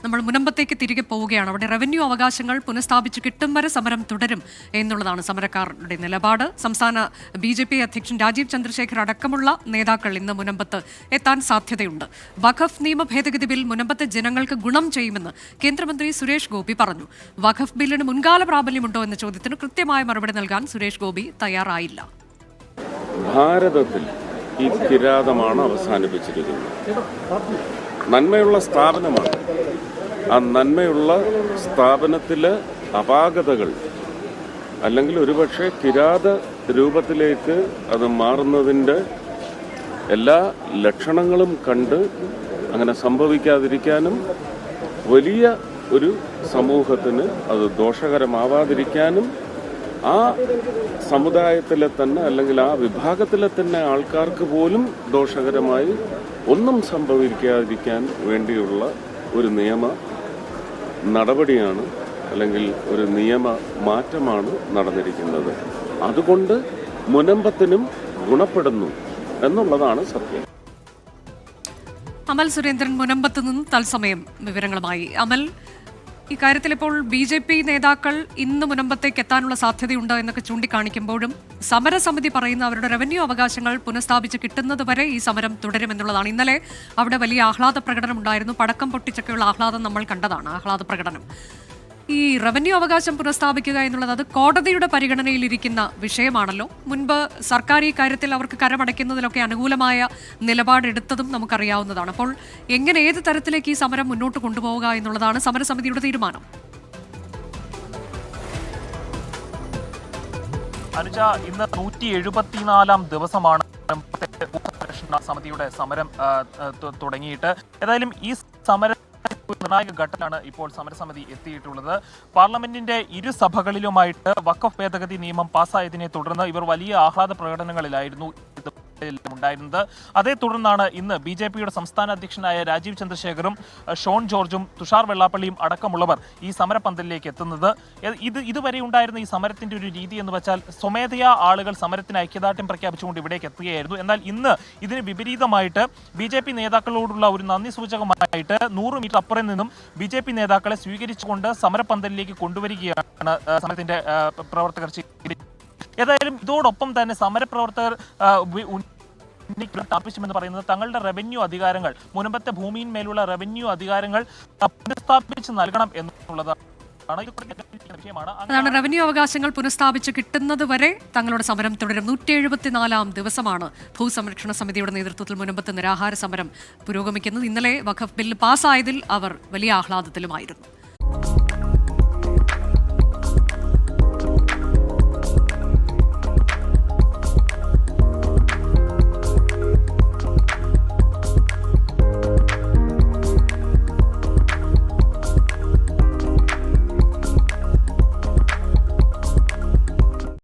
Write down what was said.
നമ്മൾ മുനമ്പത്തേക്ക് തിരികെ പോവുകയാണ്. അവിടെ റവന്യൂ അവകാശങ്ങൾ പുനഃസ്ഥാപിച്ച് കിട്ടും വരെ സമരം തുടരും എന്നുള്ളതാണ് സമരക്കാരുടെ നിലപാട്. സംസ്ഥാന BJP അധ്യക്ഷൻ രാജീവ് ചന്ദ്രശേഖർ അടക്കമുള്ള നേതാക്കൾ ഇന്ന് മുനമ്പത്ത് എത്താൻ സാധ്യതയുണ്ട്. വഖഫ് നിയമ ഭേദഗതി ബിൽ മുനമ്പത്തെ ജനങ്ങൾക്ക് ഗുണം ചെയ്യുമെന്ന് കേന്ദ്രമന്ത്രി സുരേഷ് ഗോപി പറഞ്ഞു. വഖഫ് ബില്ലിന് മുൻകാല പ്രാബല്യമുണ്ടോ എന്ന ചോദ്യത്തിന് കൃത്യമായ മറുപടി നൽകാൻ സുരേഷ് ഗോപി തയ്യാറായില്ല. ഭാരതത്തിൽ ഈ കിരാതമാണ് അവസാനിപ്പിച്ചിരിക്കുന്നത്. നന്മയുള്ള സ്ഥാപനമാണ്. ആ നന്മയുള്ള സ്ഥാപനത്തിലെ അപാകതകൾ അല്ലെങ്കിൽ ഒരുപക്ഷെ കിരാത രൂപത്തിലേക്ക് അത് മാറുന്നതിൻ്റെ എല്ലാ ലക്ഷണങ്ങളും കണ്ട് അങ്ങനെ സംഭവിക്കാതിരിക്കാനും വലിയ ഒരു സമൂഹത്തിന് അത് ദോഷകരമാവാതിരിക്കാനും ആ സമുദായത്തിലെ തന്നെ അല്ലെങ്കിൽ ആ വിഭാഗത്തിലെ തന്നെ ആൾക്കാർക്ക് പോലും ദോഷകരമായി ഒന്നും സംഭവിക്കാതിരിക്കാൻ വേണ്ടിയുള്ള ഒരു നിയമ നടപടിയാണ് അല്ലെങ്കിൽ ഒരു നിയമ മാറ്റമാണ് നടന്നിരിക്കുന്നത്. അതുകൊണ്ട് മുനമ്പത്തിനും ഗുണപ്പെടുന്നു എന്നുള്ളതാണ് സത്യം. അമൽ സുരേന്ദ്രൻ മുനമ്പത്ത് നിന്ന് തത്സമയം വിവരങ്ങളുമായി. അമൽ, ഇക്കാര്യത്തിൽ ഇപ്പോൾ BJP നേതാക്കൾ ഇന്ന് മുനമ്പത്തേക്ക് എത്താനുള്ള സാധ്യതയുണ്ട് എന്നൊക്കെ ചൂണ്ടിക്കാണിക്കുമ്പോഴും സമരസമിതി പറയുന്ന അവരുടെ റവന്യൂ അവകാശങ്ങൾ പുനഃസ്ഥാപിച്ച് കിട്ടുന്നത് വരെ ഈ സമരം തുടരുമെന്നുള്ളതാണ്. ഇന്നലെ അവിടെ വലിയ ആഹ്ലാദ പ്രകടനം ഉണ്ടായിരുന്നു. പടക്കം പൊട്ടിച്ചൊക്കെയുള്ള ആഹ്ലാദം നമ്മൾ കണ്ടതാണ്. ആഹ്ലാദ പ്രകടനം. ഈ റവന്യൂ അവകാശം പുനഃസ്ഥാപിക്കുക എന്നുള്ളത് അത് കോടതിയുടെ പരിഗണനയിലിരിക്കുന്ന വിഷയമാണല്ലോ. മുൻപ് സർക്കാർ ഈ കാര്യത്തിൽ അവർക്ക് കരമടയ്ക്കുന്നതിലൊക്കെ അനുകൂലമായ നിലപാടെടുത്തതും നമുക്കറിയാവുന്നതാണ്. അപ്പോൾ എങ്ങനെ ഏത് തരത്തിലേക്ക് ഈ സമരം മുന്നോട്ട് കൊണ്ടുപോവുക എന്നുള്ളതാണ് സമരസമിതിയുടെ തീരുമാനം. അനുജ, ഇന്ന് 174-ാം ദിവസമാണ് സമിതിയുടെ സമരം തുടങ്ങിയിട്ട്. ഏതായാലും ഈ സമരം നിർണായക ഘട്ടത്തിലാണ് ഇപ്പോൾ സമരസമിതി എത്തിയിട്ടുള്ളത്. പാർലമെന്റിന്റെ ഇരു സഭകളിലുമായിട്ട് വഖഫ് ഭേദഗതി നിയമം പാസ്സായതിനെ തുടർന്ന് ഇവർ വലിയ ആഹ്ലാദ പ്രകടനങ്ങളിലായിരുന്നു ഉണ്ടായിരുന്നത്. അതേ തുടർന്നാണ് ഇന്ന് BJPയുടെ സംസ്ഥാന അധ്യക്ഷനായ രാജീവ് ചന്ദ്രശേഖറും ഷോൺ ജോർജും തുഷാർ വെള്ളാപ്പള്ളിയും അടക്കമുള്ളവർ ഈ സമരപന്തലിലേക്ക് എത്തുന്നത്. ഇതുവരെ ഉണ്ടായിരുന്ന ഈ സമരത്തിന്റെ ഒരു രീതി എന്ന് വെച്ചാൽ സ്വമേധയാ ആളുകൾ സമരത്തിന് ഐക്യദാർഢ്യം പ്രഖ്യാപിച്ചുകൊണ്ട് ഇവിടേക്ക് എത്തുകയായിരുന്നു. എന്നാൽ ഇന്ന് ഇതിന് വിപരീതമായിട്ട് BJP നേതാക്കളോടുള്ള ഒരു നന്ദി സൂചകമായിട്ട് 100 മീറ്റർ അപ്പുറം നിന്നും BJP നേതാക്കളെ സ്വീകരിച്ചുകൊണ്ട് സമരപന്തലിലേക്ക് കൊണ്ടുവരികയാണ് സമരത്തിന്റെ പ്രവർത്തകർ. ഏതായാലും ഇതോടൊപ്പം തന്നെ സമരപ്രവർത്തകർ ആവശ്യമെന്ന് പറയുന്നത് തങ്ങളുടെ റവന്യൂ അധികാരങ്ങൾ, മുനമ്പത്തെ ഭൂമിയിന്മേലുള്ള റവന്യൂ അധികാരങ്ങൾ പുനഃസ്ഥാപിച്ച് നൽകണം എന്നുള്ളതാണ്. അതാണ് റവന്യൂ അവകാശങ്ങൾ പുനഃസ്ഥാപിച്ച് കിട്ടുന്നത് വരെ തങ്ങളുടെ സമരം തുടരും. 174-ാം ദിവസമാണ് ഭൂസംരക്ഷണ സമിതിയുടെ നേതൃത്വത്തിൽ മുനമ്പത്ത് നിരാഹാര സമരം പുരോഗമിക്കുന്നത്. ഇന്നലെ വഖഫ് ബില്ല് പാസ്സായതിൽ അവർ വലിയ ആഹ്ലാദത്തിലുമായിരുന്നു.